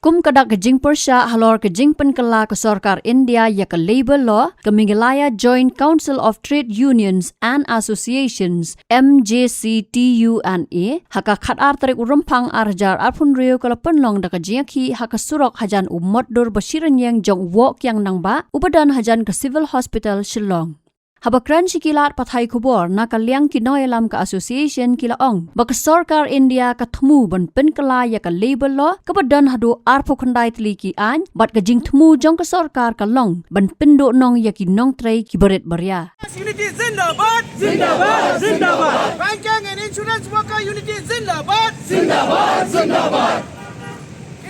Kum kadak ke jing Pyrshah halor ke jing penkala ke Sorkar India ya ke Labour Law ke Meghalaya Joint Council of Trade Unions and Associations MJCTU&A haka khatar tarik urumpang arjar arpun rio ke Pynlong da ke Jingïakhih haka surok hajan umot dur basiran yang jong wok yang nangba ubadan hajan ke Civil Hospital Shillong. Habakran sikilat pathai kubor na kalyang kinoyalam ka association kilaong baka Sorkar India ka thmu ban penkala ya ka Labour Law kabadan hadu arpo khandai tli ki an bat ka jing thmu jong ka Sorkar ka long ban pindo nong ya ki nong trai ki baret barya. Unity Zindabad! Zindabad! Zindabad! Banking and insurance worker unity Zindabad! Zindabad! Zindabad!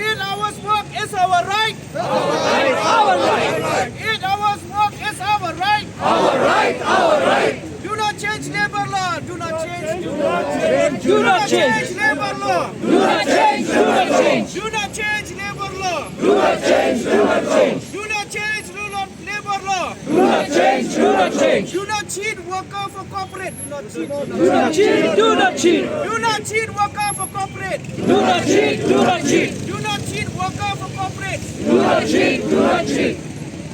8 hours work is our right! Our right! Our right! 8 hours work is our right! Our right! Our right! Do not change labor law! Do not change! Do not change! Do not change labor law! Do not change! Do not change! Do not change labor law! Do not change! Do not change! Do not change rule of labor law! Do not change! Do not change! Do not cheat worker for corporate! Do not cheat! Do not cheat! Do not cheat! Do not cheat worker for corporate! Do not cheat! Do not cheat! Do not cheat worker for corporate! Do not cheat! Do not cheat!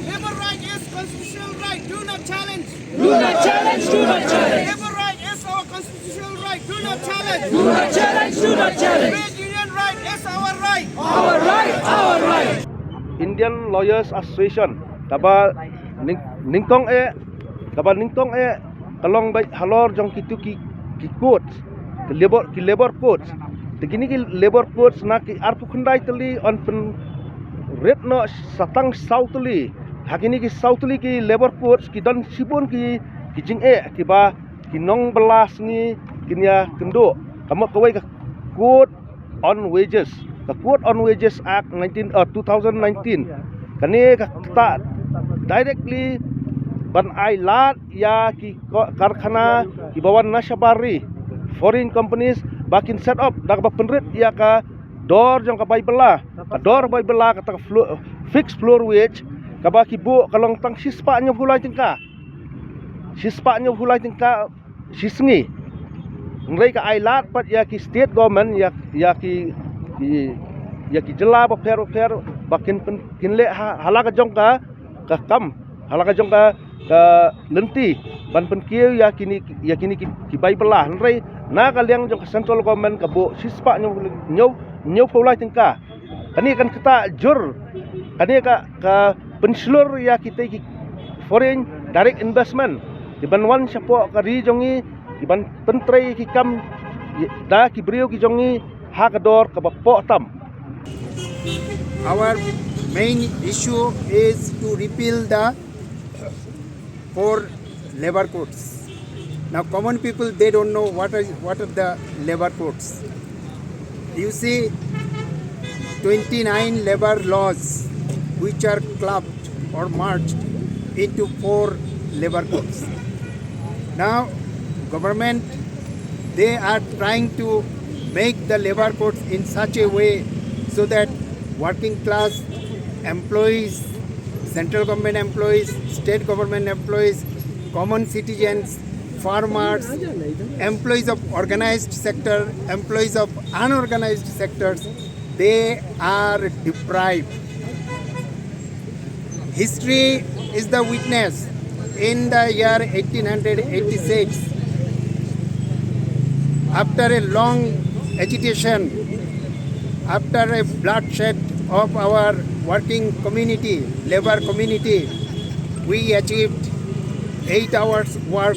Labor right is constitutional right. Do not challenge. Do not challenge. Do not challenge. Labor right is our constitutional right. Do not challenge. Do not challenge. Do not challenge. Trade union right is our right. Our right. Our right. Indian Lawyers Association kaba ningtong e kalong bai halor jong kitu ki codes ki labor codes begini ki labor codes na ki arpu khandai tali on pen red no satang sautuli hakini ki sautuli ki labor codes ki dan sibun ki jing ki ba ki nong belas ni kinya kendo kamu kawai ka code on wages. The Code on Wages Act 2019 kani ka directly ban ai lat ya ki karkhana ki bawan nasabari foreign companies bakin set up dak ba penrit ya ka dor jong ka bai bela ka ta fixed floor wage ka ba ki bu kalong tang sispa nyo hulai tingka sisngi ngai ka ai lat pat ya ki state government ya ki jela ba fer bakin kinle halaka jong ka halaka jong ka lenti ban pen kieu ya kini ki bai belah nrei na ka liang jong central government ka bo sispa nyo pulai tingka kani kan kita jur kani ka penslur ya kita ki foreign direct investment di banwan sapo ka ri jongi di ban pentrei ki kam da ki brio ki jongi hakador ka bapo tam. Our main issue is to repeal the 4 labor codes. Now common people, they don't know what are the labor codes. You see 29 labor laws which are clubbed or merged into 4 labor codes. Now government, they are trying to make the labor codes in such a way so that working class employees, central government employees, state government employees, common citizens, farmers, employees of organized sector, employees of unorganized sectors, they are deprived. History is the witness. In the year 1886, after a long agitation, after a bloodshed of our working community, labor community, we achieved 8 hours work,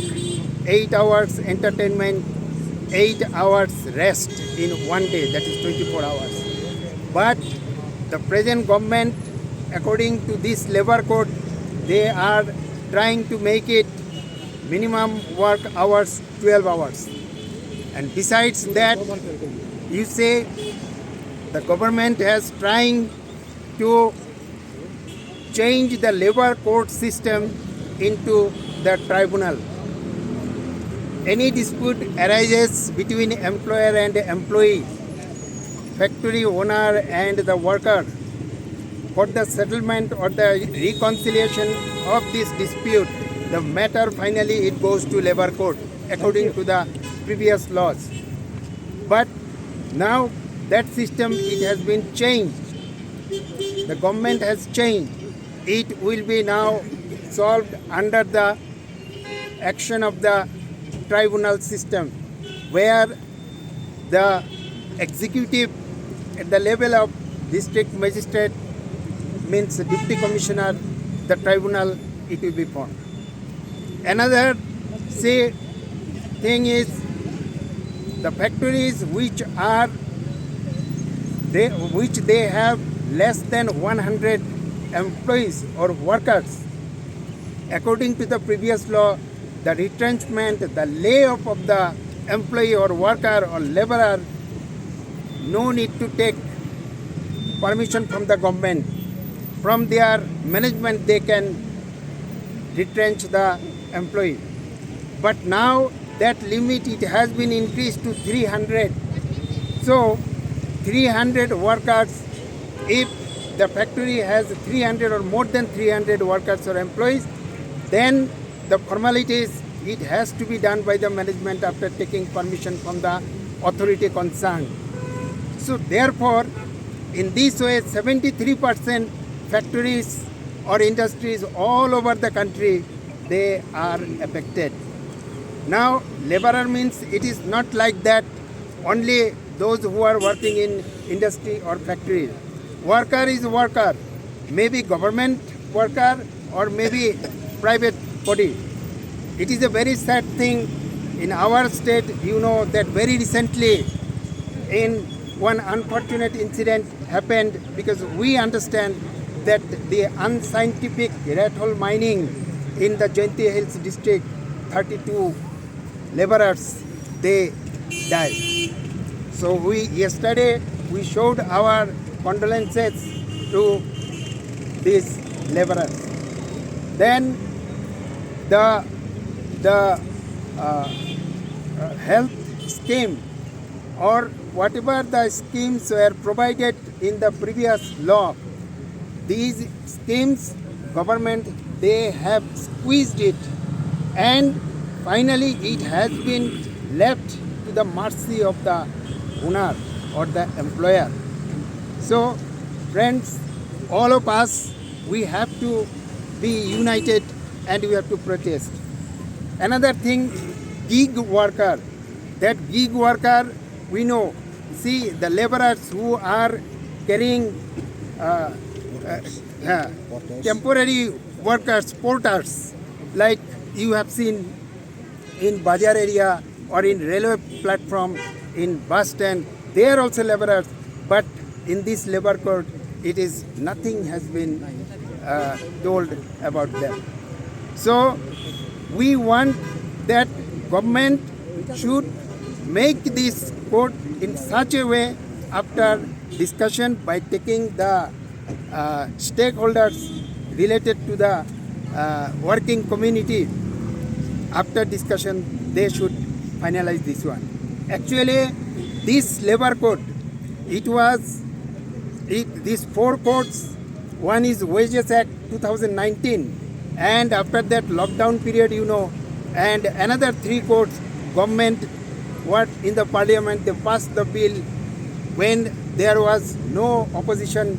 8 hours entertainment, 8 hours rest in one day, that is 24 hours. But the present government, according to this labor code, they are trying to make it minimum work hours 12 hours. And besides that, you say the government has trying to change the labor court system into the tribunal. Any dispute arises between employer and employee, factory owner and the worker. For the settlement or the reconciliation of this dispute, the matter finally it goes to labor court according to the previous laws. But now that system, it has been changed the government has changed. It will be now solved under the action of the tribunal system, where the executive at the level of district magistrate means deputy commissioner, the tribunal, it will be formed. Another thing is the factories which they have less than 100 employees or workers. According to the previous law, the retrenchment, the layoff of the employee or worker or laborer, no need to take permission from the government. From their management, they can retrench the employee. But now that limit, it has been increased to 300. So 300 workers, if the factory has 300 or more than 300 workers or employees, then the formalities, it has to be done by the management after taking permission from the authority concerned. So therefore, in this way, 73% factories or industries all over the country, they are affected. Now, laborer means it is not like that only those who are working in industry or factory. Worker is worker, maybe government worker or maybe private body. It is a very sad thing in our state. You know that very recently in one unfortunate incident happened because we understand that the unscientific rat hole mining in the Jingïakhih Hills district, 32 laborers, they died. So yesterday we showed our condolences to these laborers. Then the health scheme or whatever the schemes were provided in the previous law, these schemes, government, they have squeezed it, and finally it has been left to the mercy of the owner or the employer. So friends, all of us, we have to be united and we have to protest. Another thing, gig worker. That gig worker, we know, see the laborers who are carrying temporary workers, porters, like you have seen in Bazaar area or in railway platform, in bus stand, they are also laborers. But in this labor code, it is nothing has been told about them. So we want that government should make this code in such a way after discussion by taking the stakeholders related to the working community. After discussion, they should finalize this one. Actually, this labor code, these four codes. One is Wages Act 2019, and after that lockdown period, you know, and another three codes, government, what in the parliament, they passed the bill when there was no opposition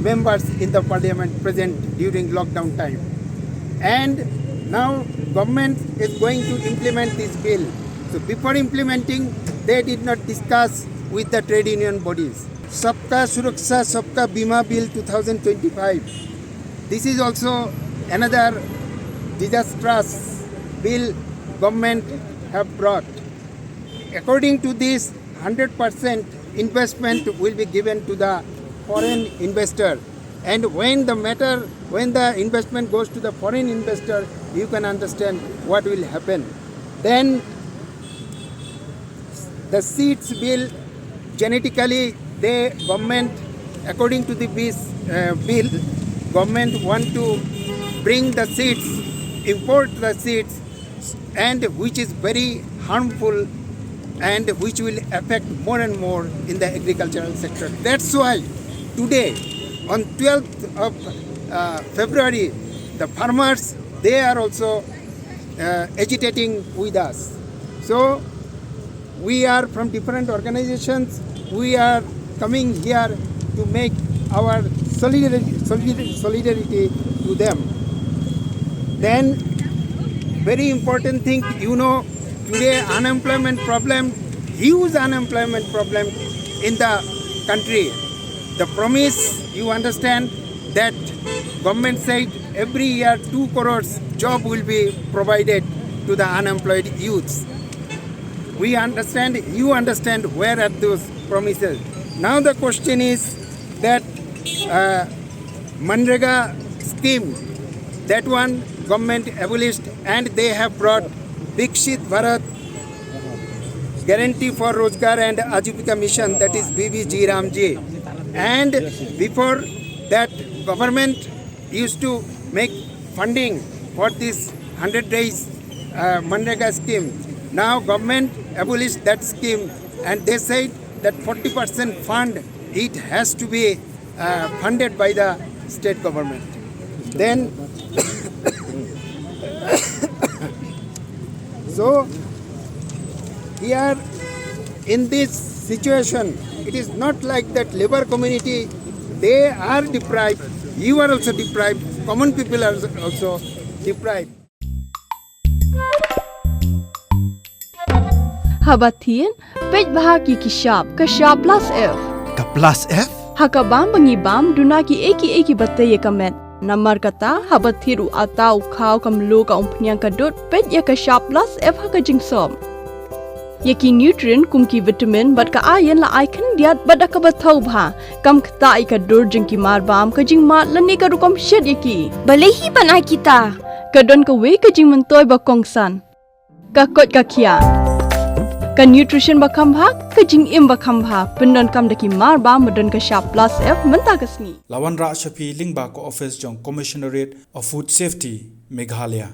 members in the parliament present during lockdown time. And now government is going to implement this bill. So before implementing, they did not discuss with the trade union bodies. Sabka Suraksha Sabka Bima Bill 2025. This is also another disastrous bill government have brought. According to this, 100% investment will be given to the foreign investor. And when the investment goes to the foreign investor, you can understand what will happen. Then the seeds bill, genetically, the government, according to the bill, government want to bring the seeds, import the seeds, and which is very harmful and which will affect more and more in the agricultural sector. That's why today, on 12th of February, the farmers, they are also agitating with us. So we are from different organizations. We are coming here to make our solidarity to them. Then, very important thing, today unemployment problem, huge unemployment problem in the country. The promise, you understand, that government said every year 2 crores job will be provided to the unemployed youths. We understand, you understand where are those promises. Now the question is that Manrega scheme, that one government abolished, and they have brought Dikshit Bharat Guarantee for Rozgar and Ajivika Mission, that is BBG Ramji. And before that, government used to make funding for this 100 days Manrega scheme. Now government abolished that scheme, and they said that 40% fund, it has to be funded by the state government. Then, so here in this situation, it is not like that labor community, they are deprived, you are also deprived, common people are also deprived. Habatin, pej bahagi kishab plus F. Ka plus F? Hakabam bangibam dunaki eki bataye kamet. Namar kata habathiru atau khau kamlu ka umpnyang kadut pej ya kishab plus F haka jingsom. Yaki nutrient kumki vitamin bat ka iron la icon diat bat ka bathau bha kam khta ai ka dur jingki mar bam ka jing mat lani ka rukom shed yaki. Balehi panai kita. Kadon ka we ka jing mentoy ba kongsan. Ka kot ka kia. Ka nutrition bakam bha ka jing im bakam bha pindon kam daki mar ba madon ka sharp plus F menta kasni. Lawan Ra Shafi Lingba ko office jong Commissionerate of Food Safety Meghalaya.